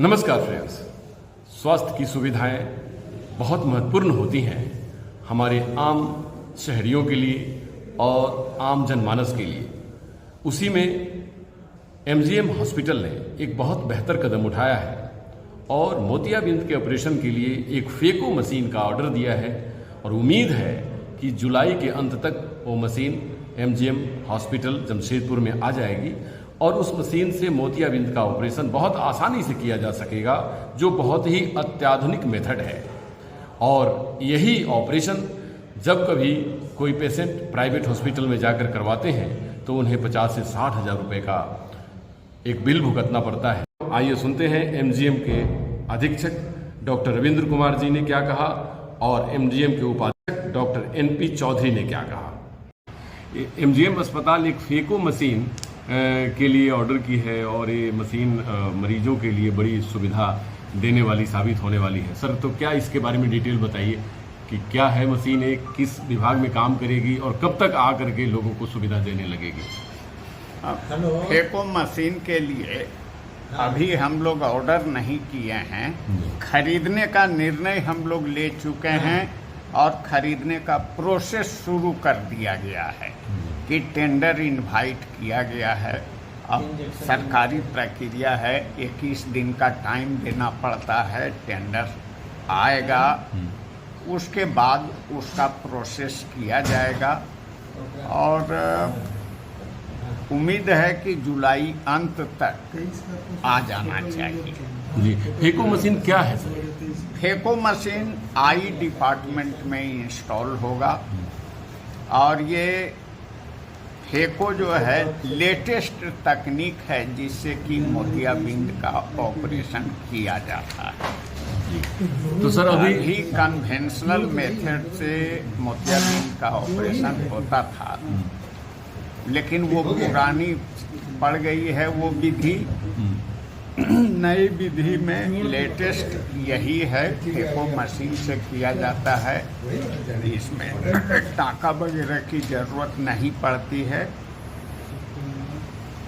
नमस्कार फ्रेंड्स। स्वास्थ्य की सुविधाएं बहुत महत्वपूर्ण होती हैं हमारे आम शहरियों के लिए और आम जनमानस के लिए। उसी में एमजीएम हॉस्पिटल ने एक बहुत बेहतर कदम उठाया है और मोतियाबिंद के ऑपरेशन के लिए एक फेको मशीन का ऑर्डर दिया है और उम्मीद है कि जुलाई के अंत तक वो मशीन एमजीएम हॉस्पिटल जमशेदपुर में आ जाएगी और उस मशीन से मोतियाबिंद का ऑपरेशन बहुत आसानी से किया जा सकेगा, जो बहुत ही अत्याधुनिक मेथड है। और यही ऑपरेशन जब कभी कोई पेशेंट प्राइवेट हॉस्पिटल में जाकर करवाते हैं तो उन्हें 50 से 60 हज़ार रुपये का एक बिल भुगतना पड़ता है। आइए सुनते हैं एमजीएम के अधीक्षक डॉक्टर रविंद्र कुमार जी ने क्या कहा और एमजीएम के उपाध्यक्ष डॉक्टर एनपी चौधरी ने क्या कहा। एमजीएम अस्पताल एक फेको मशीन के लिए ऑर्डर की है और ये मशीन मरीजों के लिए बड़ी सुविधा देने वाली साबित होने वाली है। सर, तो क्या इसके बारे में डिटेल बताइए कि क्या है मशीन, एक किस विभाग में काम करेगी और कब तक आ करके लोगों को सुविधा देने लगेगी। फेको मशीन के लिए अभी हम लोग ऑर्डर नहीं किए हैं, खरीदने का निर्णय हम लोग ले चुके हैं और खरीदने का प्रोसेस शुरू कर दिया गया है कि टेंडर इनवाइट किया गया है। अब सरकारी प्रक्रिया है, 21 दिन का टाइम देना पड़ता है। टेंडर आएगा, उसके बाद उसका प्रोसेस किया जाएगा और उम्मीद है कि जुलाई अंत तक आ जाना चाहिए। जी, फेको मशीन क्या है सर? फेको मशीन आई डिपार्टमेंट में इंस्टॉल होगा और ये फेको जो है लेटेस्ट तकनीक है जिससे कि मोतियाबिंद का ऑपरेशन किया जाता है। तो सर अभी कन्वेंशनल मेथड से मोतियाबिंद का ऑपरेशन होता था, लेकिन वो पुरानी पड़ गई है वो विधि। नई विधि में लेटेस्ट यही है, फेको मशीन से किया जाता है। इसमें टाका वगैरह की जरूरत नहीं पड़ती है,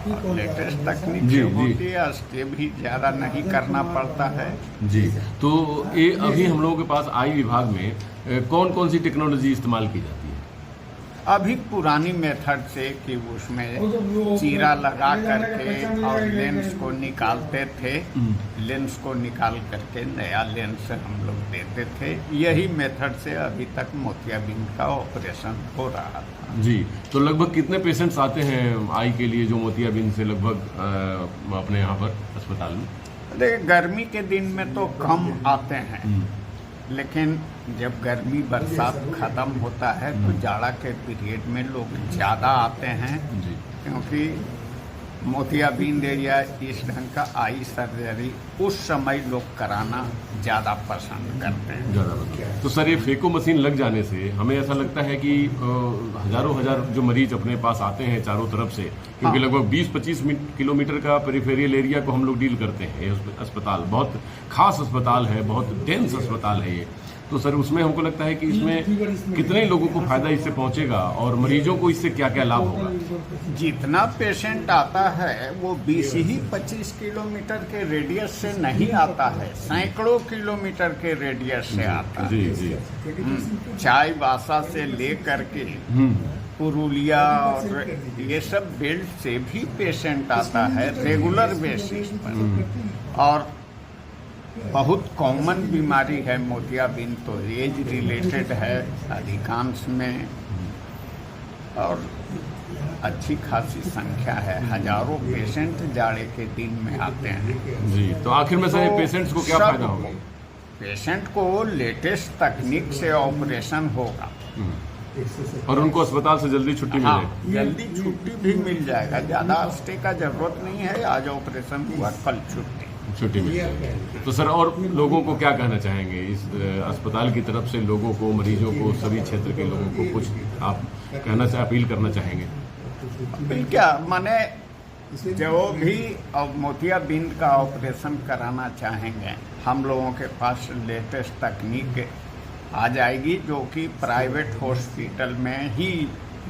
लेटेस्ट तकनीक से होती है, इसके भी ज़्यादा नहीं करना पड़ता है। जी, तो ये अभी हम लोगों के पास आई विभाग में कौन कौन सी टेक्नोलॉजी इस्तेमाल की जाती है? अभी पुरानी मेथड से कि उसमें चीरा लगा करके और लेंस को निकालते थे, लेंस को निकाल करके नया लेंस हम लोग देते थे। यही मेथड से अभी तक मोतियाबिंद का ऑपरेशन हो रहा था। जी, तो लगभग कितने पेशेंट्स आते हैं आई के लिए जो मोतियाबिंद से लगभग अपने यहाँ पर अस्पताल में? देखिए, गर्मी के दिन में तो कम आते हैं, लेकिन जब गर्मी बरसात खत्म होता है तो जाड़ा के पीरियड में लोग ज़्यादा आते हैं, क्योंकि मोतियाबिंद या इस ढंग का आई सर्जरी उस समय लोग कराना ज़्यादा पसंद करते हैं। तो सर, ये फेको मशीन लग जाने से हमें ऐसा लगता है कि हजारों हजार जो मरीज अपने पास आते हैं चारों तरफ से, क्योंकि लगभग 20-25 किलोमीटर का पेरिफेरियल एरिया को हम लोग डील करते हैं। ये अस्पताल बहुत खास अस्पताल है, बहुत डेंस अस्पताल है ये। तो सर, उसमें हमको लगता है कि इसमें कितने लोगों को फायदा इससे पहुंचेगा और मरीजों को इससे क्या क्या लाभ होगा? जितना पेशेंट आता है वो 20 ही 25 किलोमीटर के रेडियस से नहीं आता है, सैकड़ों किलोमीटर के रेडियस से आता है। जी जी। चाईबासा से ले करके पुरुलिया और ये सब बेल्ट से भी पेशेंट आता है रेगुलर बेसिस पर। और बहुत कॉमन बीमारी है मोतियाबिंद, तो एज रिलेटेड है अधिकांश में और अच्छी खासी संख्या है। हजारों पेशेंट जाड़े के दिन में आते हैं। जी, तो आखिर में सर पेशेंट्स को क्या फायदा होगा? पेशेंट को लेटेस्ट तकनीक से ऑपरेशन होगा और उनको अस्पताल से जल्दी छुट्टी मिलेगी। जल्दी छुट्टी भी मिल जाएगा, ज़्यादा स्टे का जरूरत नहीं है। आज ऑपरेशन हुआ, कल छुट्टी मिलेगी। तो सर, और लोगों को क्या कहना चाहेंगे इस अस्पताल की तरफ से, लोगों को, मरीजों को, सभी क्षेत्र के लोगों को कुछ आप कहना अपील करना चाहेंगे? अपील क्या, माने जो भी मोतियाबिंद का ऑपरेशन कराना चाहेंगे, हम लोगों के पास लेटेस्ट तकनीक आ जाएगी जो कि प्राइवेट हॉस्पिटल में ही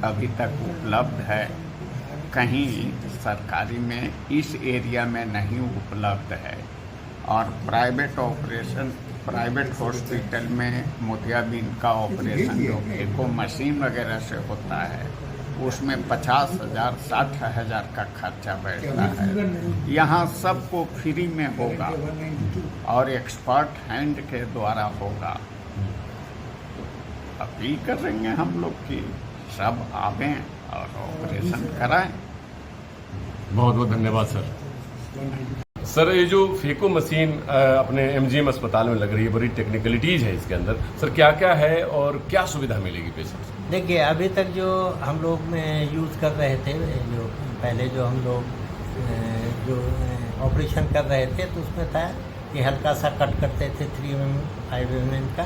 अभी तक उपलब्ध है। कहीं सरकारी में इस एरिया में नहीं उपलब्ध है। और प्राइवेट हॉस्पिटल में मोतियाबिंद का ऑपरेशन जो एको मशीन वगैरह से होता है उसमें 50,000 60,000 का खर्चा बैठता है। यहाँ सबको फ्री में होगा और एक्सपर्ट हैंड के द्वारा होगा। अपील करेंगे हम लोग कि सब आवें और ऑपरेशन कराएं। बहुत बहुत धन्यवाद सर। सर ये जो फेको मशीन अपने एमजीएम अस्पताल में लग रही है, बड़ी टेक्निकलिटीज़ है इसके अंदर, सर क्या क्या है और क्या सुविधा मिलेगी पेशेंट को? देखिए, अभी तक जो हम लोग में यूज़ कर रहे थे, जो पहले जो हम लोग जो ऑपरेशन कर रहे थे तो उसमें था कि हल्का सा कट करते थे 3 mm 5 mm का,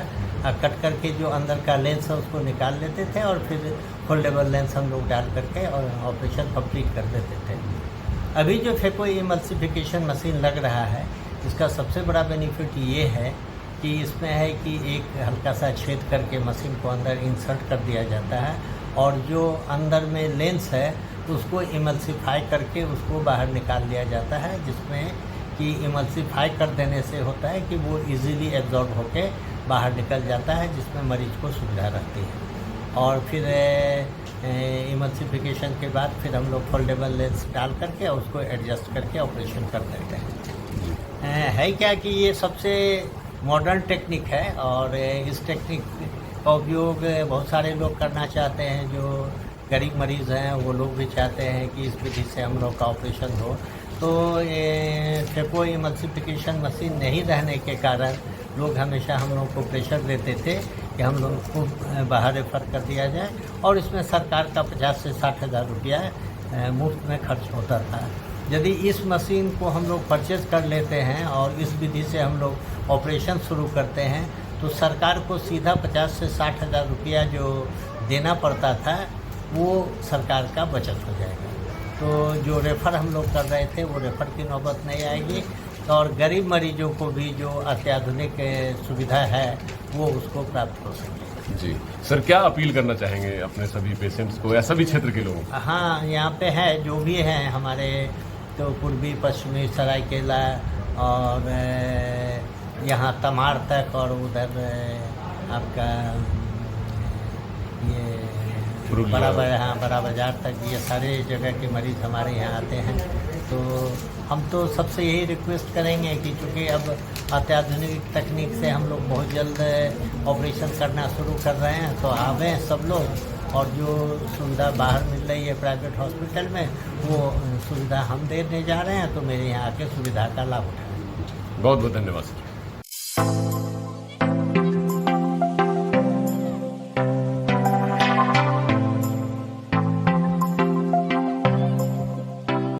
कट करके जो अंदर का लेंस है उसको निकाल लेते थे और फिर फोल्डेबल लेंस हम लोग डाल करके और ऑपरेशन कंप्लीट कर देते थे। अभी जो फेको इमल्सिफिकेशन मशीन लग रहा है, इसका सबसे बड़ा बेनिफिट ये है कि इसमें है कि एक हल्का सा छेद करके मशीन को अंदर इंसर्ट कर दिया जाता है और जो अंदर में लेंस है उसको इमल्सिफाई करके उसको बाहर निकाल लिया जाता है, जिसमें कि इमल्सिफाई कर देने से होता है कि वो इजीली एब्जॉर्ब होके बाहर निकल जाता है, जिसमें मरीज को सुविधा रहती है। और फिर इमल्सिफिकेशन के बाद फिर हम लोग फोल्डेबल लेंस डाल करके उसको एडजस्ट करके ऑपरेशन कर देते हैं। है क्या कि ये सबसे मॉडर्न टेक्निक है और इस टेक्निक का उपयोग बहुत सारे लोग करना चाहते हैं। जो गरीब मरीज़ हैं वो लोग भी चाहते हैं कि इस विधि से हम लोग का ऑपरेशन हो। तो ये फेको इमल्सिफिकेशन मशीन नहीं रहने के कारण लोग हमेशा हम लोग को प्रेशर देते थे कि हम लोग को बाहर रेफर कर दिया जाए और इसमें सरकार का 50 से 60 हज़ार रुपया मुफ्त में खर्च होता था। यदि इस मशीन को हम लोग परचेज कर लेते हैं और इस विधि से हम लोग ऑपरेशन शुरू करते हैं तो सरकार को सीधा 50 से 60 हज़ार रुपया जो देना पड़ता था वो सरकार का बचत हो जाएगा। तो जो रेफ़र हम लोग कर रहे थे वो रेफ़र की नौबत नहीं आएगी और गरीब मरीजों को भी जो अत्याधुनिक सुविधा है वो उसको प्राप्त हो सके। जी सर, क्या अपील करना चाहेंगे अपने सभी पेशेंट्स को या सभी क्षेत्र के लोगों को? हाँ, यहाँ पे है जो भी हैं हमारे तो पूर्वी पश्चिमी सरायकेला और यहाँ तमाड़ तक और उधर आपका ये बड़ा बाज़ार तक, ये सारे जगह के मरीज़ हमारे यहाँ आते हैं। तो हम तो सबसे यही रिक्वेस्ट करेंगे कि चूँकि अब अत्याधुनिक तकनीक से हम लोग बहुत जल्द ऑपरेशन करना शुरू कर रहे हैं तो आवें सब लोग और जो सुविधा बाहर मिल रही है प्राइवेट हॉस्पिटल में वो सुविधा हम देने जा रहे हैं, तो मेरे यहाँ आके सुविधा का लाभ उठाएं। बहुत बहुत धन्यवाद सर।